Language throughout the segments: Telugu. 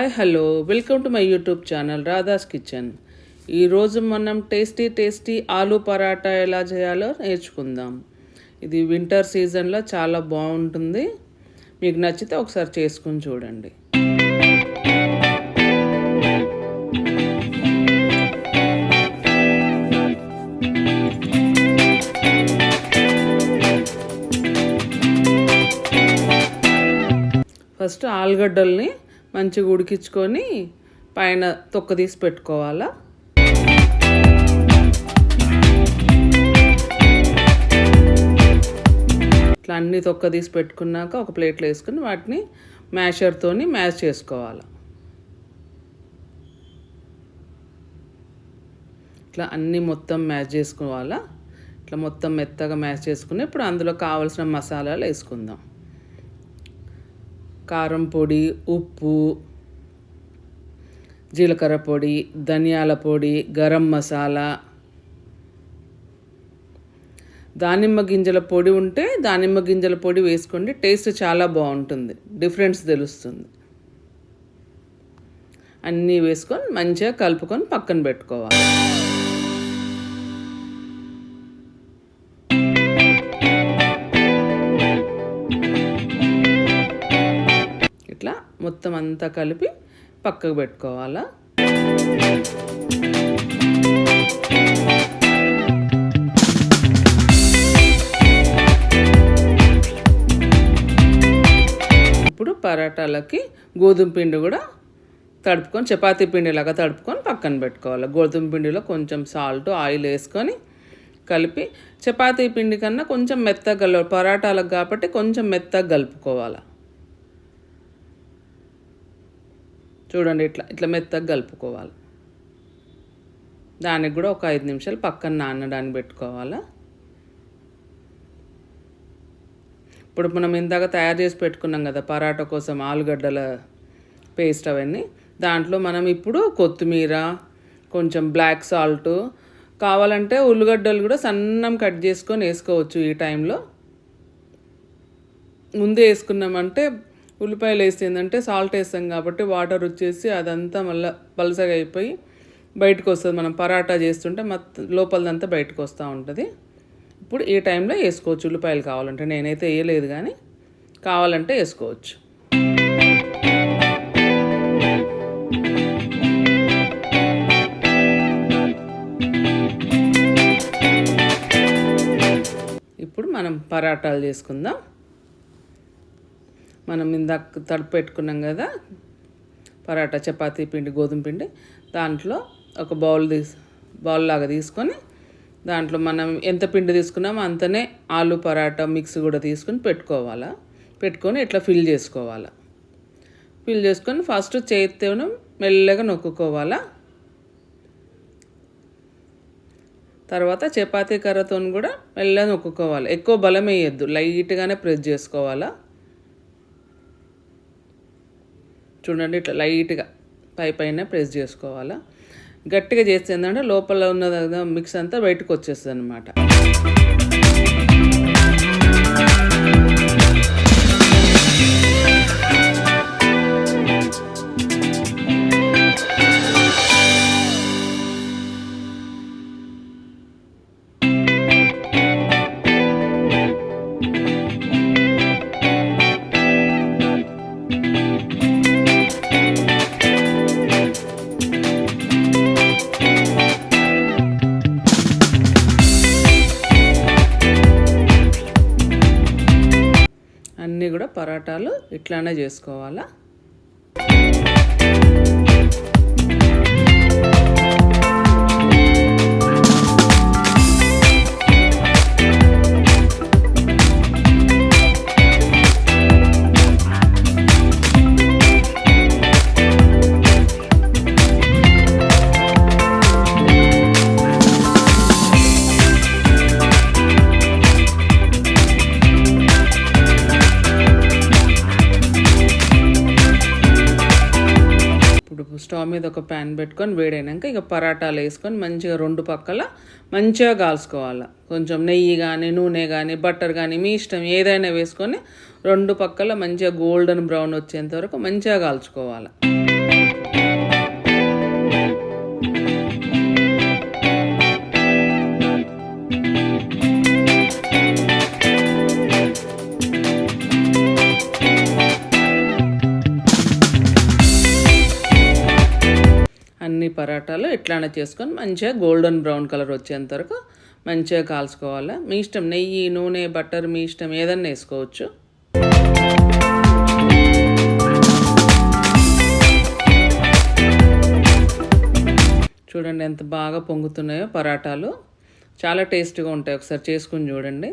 Hi hello welcome to my YouTube channel Radha's kitchen. ఈరోజు మనం టేస్టీ ఆలూ పరాటా ఎలా చేయాలో నేర్చుకుందాం. ఇది వింటర్ సీజన్లో చాలా బాగుంటుంది. మీకు నచ్చితే ఒకసారి చేసుకుని చూడండి. ఫస్ట్ ఆలుగడ్డల్ని మంచిగా ఉడికించుకొని పైన తొక్క తీసి పెట్టుకోవాలా. ఇట్లా అన్ని తొక్క తీసి పెట్టుకున్నాక ఒక ప్లేట్లో వేసుకుని వాటిని మ్యాషర్తోని మ్యాష్ చేసుకోవాలి. ఇట్లా అన్నీ మొత్తం మ్యాష్ చేసుకోవాలా. ఇట్లా మొత్తం మెత్తగా మ్యాష్ చేసుకుని ఇప్పుడు అందులో కావాల్సిన మసాలాలు వేసుకుందాం. కారం పొడి, ఉప్పు, జీలకర్ర పొడి, ధనియాల పొడి, గరం మసాలా, దానిమ్మ గింజల పొడి ఉంటే దానిమ్మ గింజల పొడి వేసుకోండి. టేస్ట్ చాలా బాగుంటుంది, డిఫరెన్స్ తెలుస్తుంది. అన్నీ వేసుకొని మంచిగా కలుపుకొని పక్కన పెట్టుకోవాలి. ఇట్లా మొత్తం అంతా కలిపి పక్కకు పెట్టుకోవాలా. ఇప్పుడు పరాటాలకి గోధుమ పిండి కూడా తడుపుకొని చపాతీ పిండిలాగా తడుపుకొని పక్కన పెట్టుకోవాలి. గోధుమ పిండిలో కొంచెం సాల్ట్, ఆయిల్ వేసుకొని కలిపి చపాతీ పిండి కన్నా కొంచెం మెత్తగా పరాటాలకు కాబట్టి కొంచెం మెత్తగా కలుపుకోవాలి. చూడండి, ఇట్లా మెత్తగా కలుపుకోవాలి. దానికి కూడా ఒక 5 నిమిషాలు పక్కన నానడానికి పెట్టుకోవాలా. ఇప్పుడు మనం ఇందాక తయారు చేసి పెట్టుకున్నాం కదా పరాటా కోసం ఆలుగడ్డల పేస్ట్, అవన్నీ దాంట్లో మనం ఇప్పుడు కొత్తిమీర, కొంచెం బ్లాక్ సాల్ట్, కావాలంటే ఉల్లిగడ్డలు కూడా సన్నం కట్ చేసుకొని వేసుకోవచ్చు. ఈ టైంలో ముందే వేసుకున్నామంటే ఉల్లిపాయలు వేసిందంటే సాల్ట్ వేస్తాం కాబట్టి వాటర్ వచ్చేసి అదంతా మళ్ళీ పలసగా అయిపోయి బయటకు వస్తుంది. మనం పరాటా చేస్తుంటే లోపలదంతా బయటకు వస్తూ ఉంటుంది. ఇప్పుడు ఈ టైంలో వేసుకోవచ్చు ఉల్లిపాయలు కావాలంటే. నేనైతే వేయలేదు, కానీ కావాలంటే వేసుకోవచ్చు. ఇప్పుడు మనం పరాటాలు చేసుకుందాం. మనం ఇందాక తడుపు పెట్టుకున్నాం కదా పరాటా చపాతీ పిండి, గోధుమ పిండి, దాంట్లో ఒక బౌల్ లాగా తీసుకొని దాంట్లో మనం ఎంత పిండి తీసుకున్నామో అంతనే ఆలు పరాటా మిక్స్ కూడా తీసుకొని పెట్టుకొని ఇట్లా ఫిల్ చేసుకోవాలి. ఫిల్ చేసుకొని ఫస్ట్ చేతితో మెల్లగా నొక్కుకోవాలా. తర్వాత చపాతీ కర్రతో కూడా మెల్లగా నొక్కుకోవాలి. ఎక్కువ బలం వేయద్దు, లైట్గానే ప్రెస్ చేసుకోవాలా. చూడండి, ఇట్లా లైట్గా పైన ప్రెస్ చేసుకోవాలా. గట్టిగా చేస్తే ఏంటంటే లోపల ఉన్న మిక్స్ అంతా బయటకు వచ్చేస్తుంది అన్నమాట. అన్నీ కూడా పరాటాలు ఇట్లానే చేసుకోవాలా. స్టవ్ మీద ఒక ప్యాన్ పెట్టుకొని వేడైనాక ఇక పరాటాలు వేసుకొని మంచిగా 2 పక్కల మంచిగా కాల్చుకోవాలి. కొంచెం నెయ్యి కానీ, నూనె కానీ, బటర్ కానీ మీ ఇష్టం ఏదైనా వేసుకొని 2 పక్కల మంచిగా గోల్డెన్ బ్రౌన్ వచ్చేంత వరకు మంచిగా కాల్చుకోవాలి. అన్ని పరాటాలు ఇట్లానే చేసుకొని మంచిగా గోల్డెన్ బ్రౌన్ కలర్ వచ్చేంత వరకు మంచిగా కాల్చుకోవాలి. మీ ఇష్టం, నెయ్యి, నూనె, బటర్ మీ ఇష్టం ఏదన్నా వేసుకోవచ్చు. చూడండి ఎంత బాగా పొంగుతున్నాయో పరాటాలు, చాలా టేస్టీగా ఉంటాయి. ఒకసారి చేసుకుని చూడండి.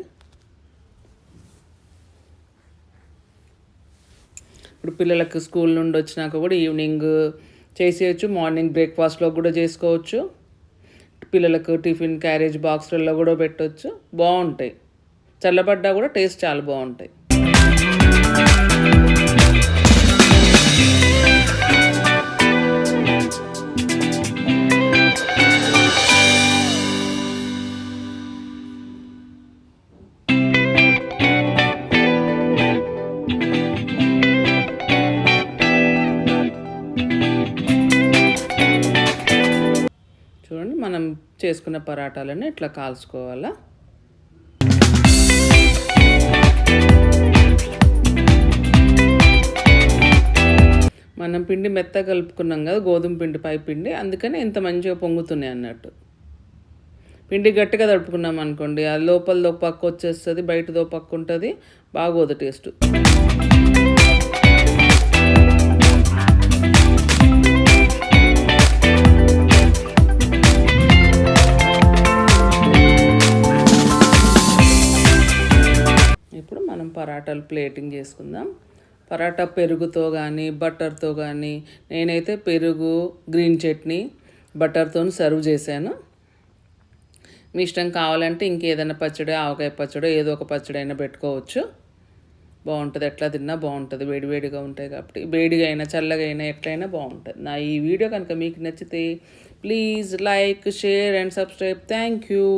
ఇప్పుడు పిల్లలకు స్కూల్ నుండి వచ్చినాక కూడా ఈవినింగ్ చేసేయచ్చు, మార్నింగ్ బ్రేక్ఫాస్ట్లో కూడా చేసుకోవచ్చు, పిల్లలకు టిఫిన్ క్యారేజ్ బాక్స్లలో కూడా పెట్టవచ్చు. బాగుంటాయి, చల్లబడ్డా కూడా టేస్ట్ చాలా బాగుంటాయి. చూడండి, మనం చేసుకున్న పరాటాలని ఇట్లా కాల్చుకోవాలా. మనం పిండి మెత్తగా కలుపుకున్నాం కదా, గోధుమ పిండి పై పిండి, అందుకని ఇంత మంచిగా పొంగుతున్నాయి అన్నట్టు. పిండి గట్టిగా తడుపుకున్నాం అనుకోండి, అది లోపలదో పక్క వచ్చేస్తుంది, బయటదో పక్క ఉంటుంది, బాగోదు టేస్ట్. ఇప్పుడు మనం పరాటాలు ప్లేటింగ్ చేసుకుందాం. పరాటా పెరుగుతో కానీ బటర్తో కానీ, నేనైతే పెరుగు, గ్రీన్ చట్నీ, బటర్తో సర్వ్ చేశాను. మీ ఇష్టం, కావాలంటే ఇంకేదైనా పచ్చడి, ఆవకాయ పచ్చడి, ఏదో ఒక పచ్చడి అయినా పెట్టుకోవచ్చు. బాగుంటుంది, ఎట్లా తిన్నా బాగుంటుంది, వేడివేడిగా ఉంటాయి కాబట్టి. వేడిగా అయినా చల్లగా అయినా ఎట్లయినా బాగుంటుంది. నా ఈ వీడియో కనుక మీకు నచ్చితే please like, share and subscribe. Thank you.